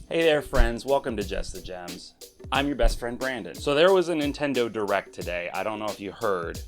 Hey there friends, welcome to Just the Gems. I'm your best friend Brandon. So there was a Nintendo Direct today. I don't know if you heard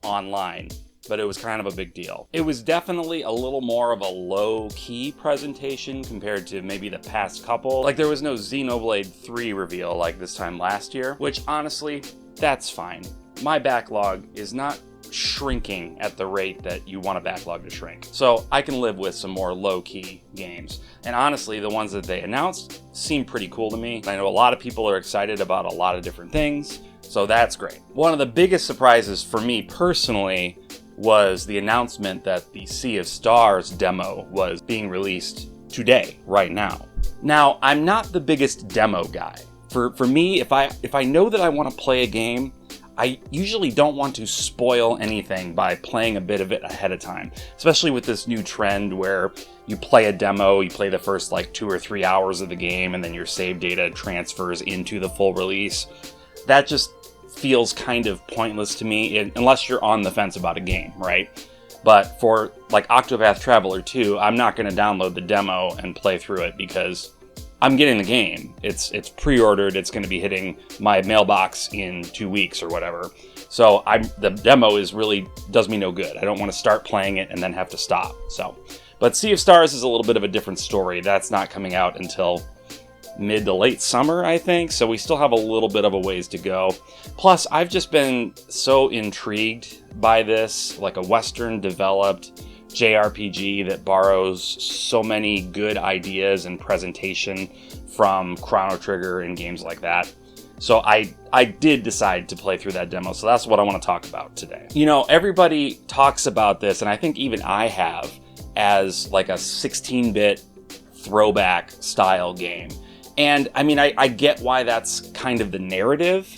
online, but it was kind of a big deal. It was definitely a little more of a low-key presentation compared to maybe the past couple. Like there was no Xenoblade 3 reveal like this time last year, which honestly, that's fine. My backlog is not shrinking at the rate that you want a backlog to shrink. So I can live with some more low-key games. And honestly, the ones that they announced seem pretty cool to me. I know a lot of people are excited about a lot of different things, so that's great. One of the biggest surprises for me personally was the announcement that the Sea of Stars demo was being released today, right now. Now, I'm not the biggest demo guy. For me, if I know that I want to play a game, I usually don't want to spoil anything by playing a bit of it ahead of time, especially with this new trend where you play a demo, you play the first like 2 or 3 hours of the game, and then your save data transfers into the full release. That just feels kind of pointless to me, unless you're on the fence about a game, right? But for like Octopath Traveler 2, I'm not going to download the demo and play through it because I'm getting the game. It's pre-ordered. It's going to be hitting my mailbox in 2 weeks or whatever. So the demo is really does me no good. I don't want to start playing it and then have to stop. But Sea of Stars is a little bit of a different story. That's not coming out until mid to late summer, I think. So we still have a little bit of a ways to go. Plus, I've just been so intrigued by this, like a Western developed JRPG that borrows so many good ideas and presentation from Chrono Trigger and games like that. So I did decide to play through that demo, so that's what I want to talk about today. You know, everybody talks about this, and I think even I have, as like a 16-bit throwback style game. And I mean, I get why that's kind of the narrative,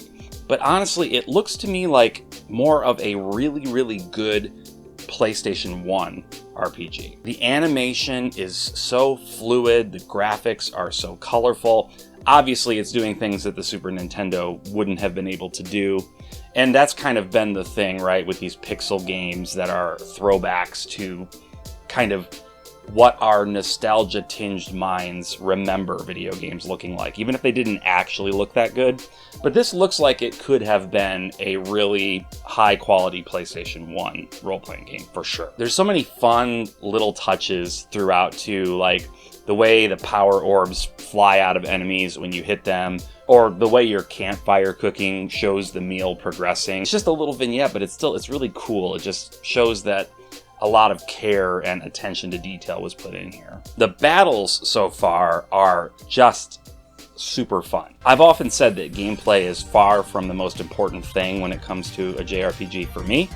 but honestly, it looks to me like more of a really, really good PlayStation 1 RPG. The animation is so fluid, the graphics are so colorful. Obviously, it's doing things that the Super Nintendo wouldn't have been able to do. And that's kind of been the thing, right, with these pixel games that are throwbacks to kind of what our nostalgia-tinged minds remember video games looking like, even if they didn't actually look that good. But this looks like it could have been a really high-quality PlayStation 1 role-playing game, for sure. There's so many fun little touches throughout, too, like the way the power orbs fly out of enemies when you hit them, or the way your campfire cooking shows the meal progressing. It's just a little vignette, but it's really cool. It just shows that a lot of care and attention to detail was put in here. The battles so far are just super fun. I've often said that gameplay is far from the most important thing when it comes to a JRPG for me,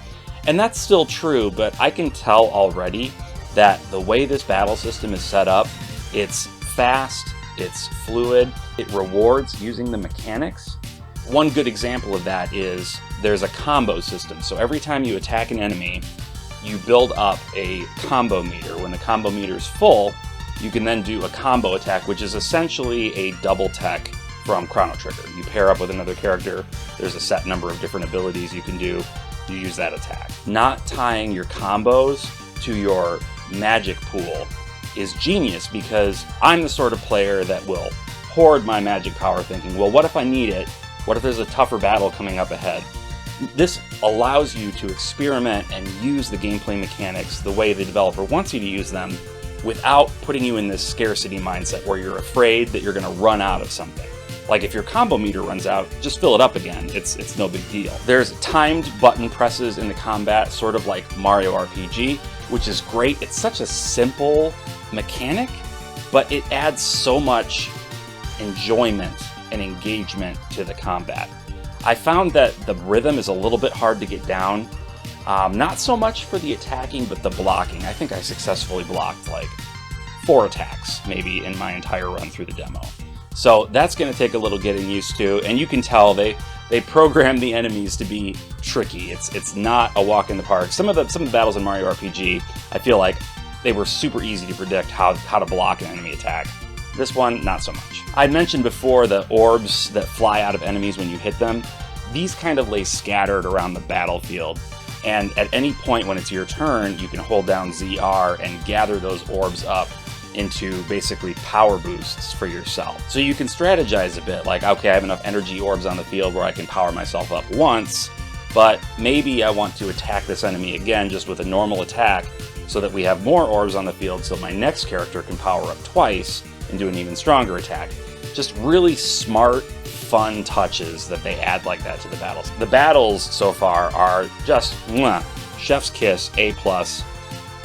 and that's still true, but I can tell already that the way this battle system is set up, it's fast, it's fluid, it rewards using the mechanics. One good example of that is there's a combo system, so every time you attack an enemy, you build up a combo meter. When the combo meter is full, you can then do a combo attack, which is essentially a double tech from Chrono Trigger. You pair up with another character, there's a set number of different abilities you can do, you use that attack. Not tying your combos to your magic pool is genius, because I'm the sort of player that will hoard my magic power thinking, well, what if I need it? What if there's a tougher battle coming up ahead? This allows you to experiment and use the gameplay mechanics the way the developer wants you to use them without putting you in this scarcity mindset where you're afraid that you're going to run out of something. Like if your combo meter runs out, just fill it up again. It's no big deal. There's timed button presses in the combat, sort of like Mario RPG, which is great. It's such a simple mechanic, but it adds so much enjoyment and engagement to the combat. I found that the rhythm is a little bit hard to get down. Not so much for the attacking, but the blocking. I think I successfully blocked like 4 attacks, maybe, in my entire run through the demo. So that's going to take a little getting used to, and you can tell they program the enemies to be tricky. It's not a walk in the park. Some of the battles in Mario RPG, I feel like they were super easy to predict how to block an enemy attack. This one, not so much. I mentioned before the orbs that fly out of enemies when you hit them. These kind of lay scattered around the battlefield, and at any point when it's your turn, you can hold down ZR and gather those orbs up into basically power boosts for yourself. So you can strategize a bit, like, okay, I have enough energy orbs on the field where I can power myself up once, but maybe I want to attack this enemy again just with a normal attack so that we have more orbs on the field so my next character can power up twice and do an even stronger attack. Just really smart, fun touches that they add like that to the battles. The battles so far are just mwah, chef's kiss, A+.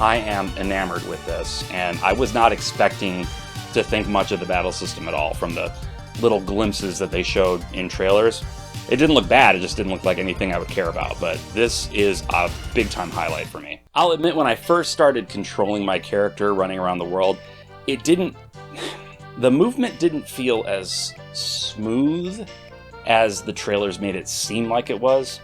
I am enamored with this, and I was not expecting to think much of the battle system at all from the little glimpses that they showed in trailers. It didn't look bad, it just didn't look like anything I would care about, but this is a big-time highlight for me. I'll admit, when I first started controlling my character running around the world, the movement didn't feel as smooth as the trailers made it seem like it was.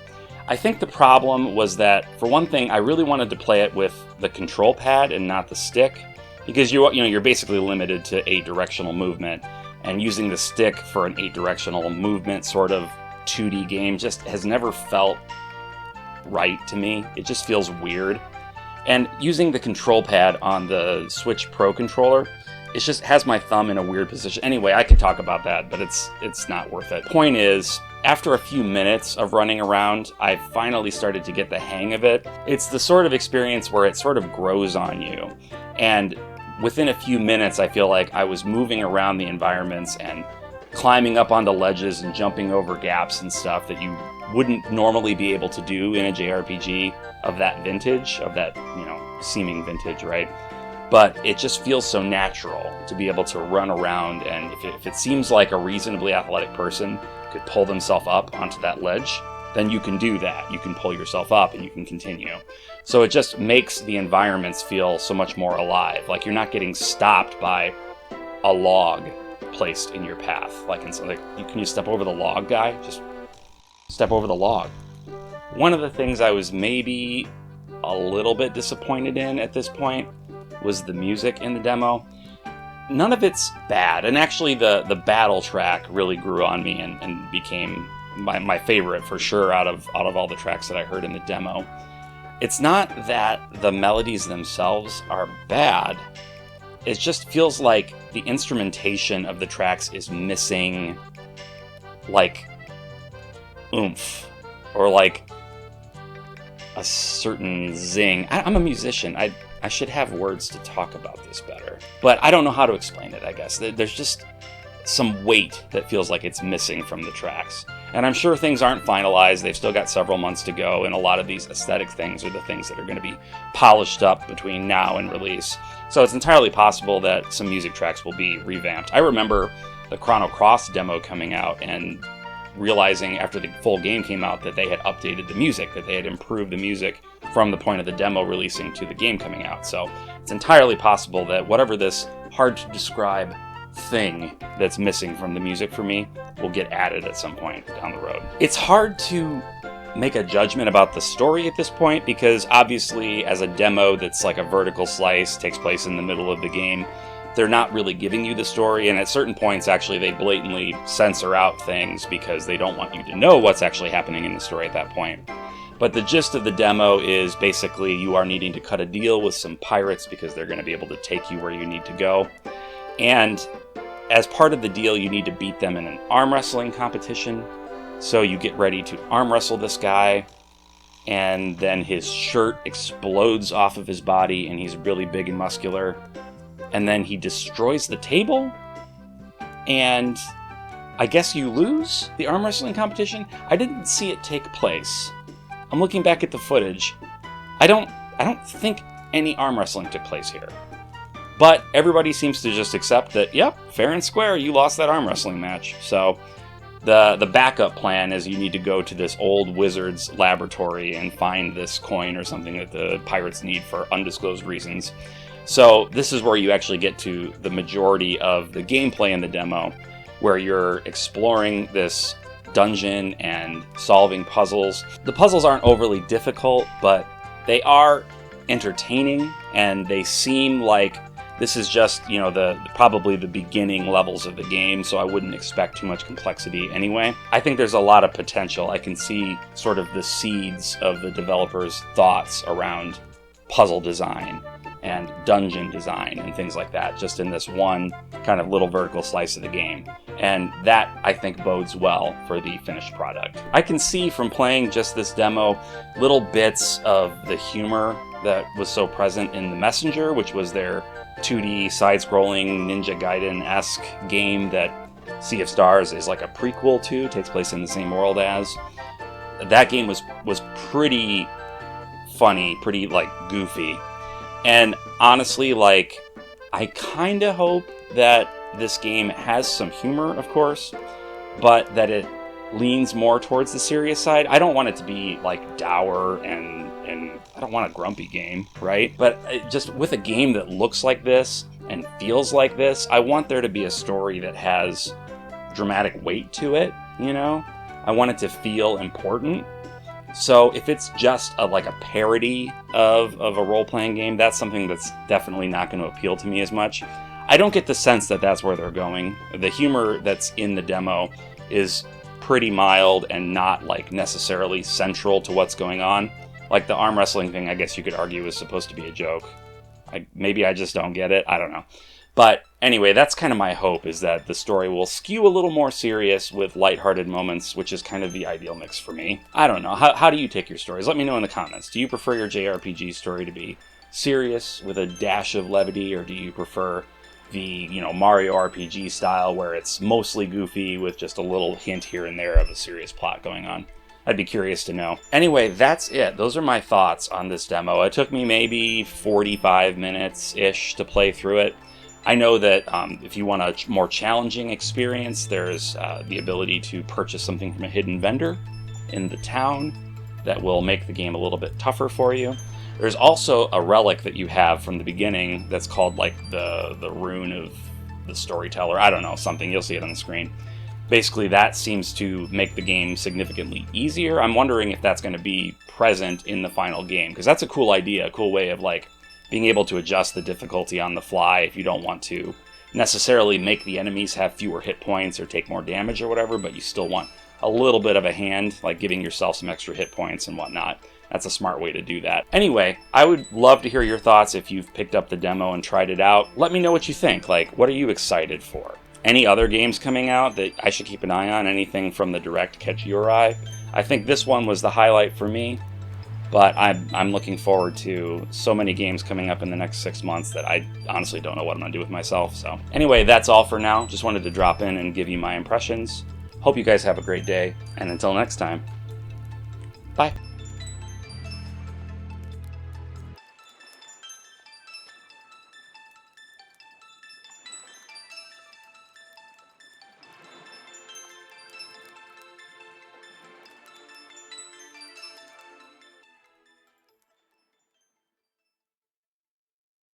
I think the problem was that, for one thing, I really wanted to play it with the control pad and not the stick, because you're basically limited to 8-directional movement, and using the stick for an 8-directional movement sort of 2D game just has never felt right to me. It just feels weird. And using the control pad on the Switch Pro controller, it just has my thumb in a weird position. Anyway, I could talk about that, but it's not worth it. Point is, after a few minutes of running around, I finally started to get the hang of it. It's the sort of experience where it sort of grows on you. And within a few minutes, I feel like I was moving around the environments and climbing up onto ledges and jumping over gaps and stuff that you wouldn't normally be able to do in a JRPG of that vintage, of that, seeming vintage, right? But it just feels so natural to be able to run around, and if it seems like a reasonably athletic person could pull themselves up onto that ledge, then you can do that. You can pull yourself up and you can continue. So it just makes the environments feel so much more alive. Like you're not getting stopped by a log placed in your path. Can you step over the log, guy? Just step over the log. One of the things I was maybe a little bit disappointed in at this point was the music in the demo. None of it's bad, and actually the battle track really grew on me and became my favorite for sure out of all the tracks that I heard in the demo. It's not that the melodies themselves are bad, it just feels like the instrumentation of the tracks is missing, like, oomph, or like a certain zing. I'm a musician, I should have words to talk about this better. But I don't know how to explain it, I guess. There's just some weight that feels like it's missing from the tracks. And I'm sure things aren't finalized. They've still got several months to go, and a lot of these aesthetic things are the things that are going to be polished up between now and release. So it's entirely possible that some music tracks will be revamped. I remember the Chrono Cross demo coming out and realizing after the full game came out that they had updated the music, that they had improved the music from the point of the demo releasing to the game coming out. So it's entirely possible that whatever this hard to describe thing that's missing from the music for me will get added at some point down the road. It's hard to make a judgment about the story at this point because obviously as a demo that's like a vertical slice, takes place in the middle of the game, they're not really giving you the story, and at certain points actually they blatantly censor out things because they don't want you to know what's actually happening in the story at that point. But the gist of the demo is basically you are needing to cut a deal with some pirates because they're going to be able to take you where you need to go. And as part of the deal, you need to beat them in an arm wrestling competition. So you get ready to arm wrestle this guy, and then his shirt explodes off of his body and he's really big and muscular. And then he destroys the table, and I guess you lose the arm wrestling competition? I didn't see it take place. I'm looking back at the footage. I don't think any arm wrestling took place here. But everybody seems to just accept that, yep, fair and square, you lost that arm wrestling match. So the backup plan is you need to go to this old wizard's laboratory and find this coin or something that the pirates need for undisclosed reasons. So this is where you actually get to the majority of the gameplay in the demo, where you're exploring this dungeon and solving puzzles. The puzzles aren't overly difficult, but they are entertaining, and they seem like this is just, probably the beginning levels of the game, so I wouldn't expect too much complexity anyway. I think there's a lot of potential. I can see sort of the seeds of the developers' thoughts around puzzle design and dungeon design and things like that, just in this one kind of little vertical slice of the game. And that, I think, bodes well for the finished product. I can see from playing just this demo little bits of the humor that was so present in The Messenger, which was their 2D side-scrolling Ninja Gaiden-esque game that Sea of Stars is like a prequel to, takes place in the same world as. That game was pretty funny, pretty like goofy. And honestly, like, I kind of hope that this game has some humor, of course, but that it leans more towards the serious side. I don't want it to be like dour and I don't want a grumpy game, right? But just with a game that looks like this and feels like this, I want there to be a story that has dramatic weight to it, you know? I want it to feel important. So if it's just like a parody of a role-playing game, that's something that's definitely not going to appeal to me as much. I don't get the sense that that's where they're going. The humor that's in the demo is pretty mild and not like necessarily central to what's going on. Like the arm wrestling thing, I guess you could argue is supposed to be a joke. Maybe I just don't get it. I don't know. But anyway, that's kind of my hope, is that the story will skew a little more serious with lighthearted moments, which is kind of the ideal mix for me. I don't know. How do you take your stories? Let me know in the comments. Do you prefer your JRPG story to be serious with a dash of levity, or do you prefer the, you know, Mario RPG style where it's mostly goofy with just a little hint here and there of a serious plot going on? I'd be curious to know. Anyway, that's it. Those are my thoughts on this demo. It took me maybe 45 minutes-ish to play through it. I know that if you want a more challenging experience, there's the ability to purchase something from a hidden vendor in the town that will make the game a little bit tougher for you. There's also a relic that you have from the beginning that's called like the rune of the storyteller. I don't know, something. You'll see it on the screen. Basically, that seems to make the game significantly easier. I'm wondering if that's going to be present in the final game, because that's a cool idea, a cool way of like being able to adjust the difficulty on the fly if you don't want to necessarily make the enemies have fewer hit points or take more damage or whatever, but you still want a little bit of a hand, like giving yourself some extra hit points and whatnot. That's a smart way to do that. Anyway, I would love to hear your thoughts if you've picked up the demo and tried it out. Let me know what you think. Like, what are you excited for? Any other games coming out that I should keep an eye on? Anything from the Direct catch your eye? I think this one was the highlight for me, but I'm looking forward to so many games coming up in the next 6 months that I honestly don't know what I'm going to do with myself. So anyway, that's all for now. Just wanted to drop in and give you my impressions. Hope you guys have a great day, and until next time, bye.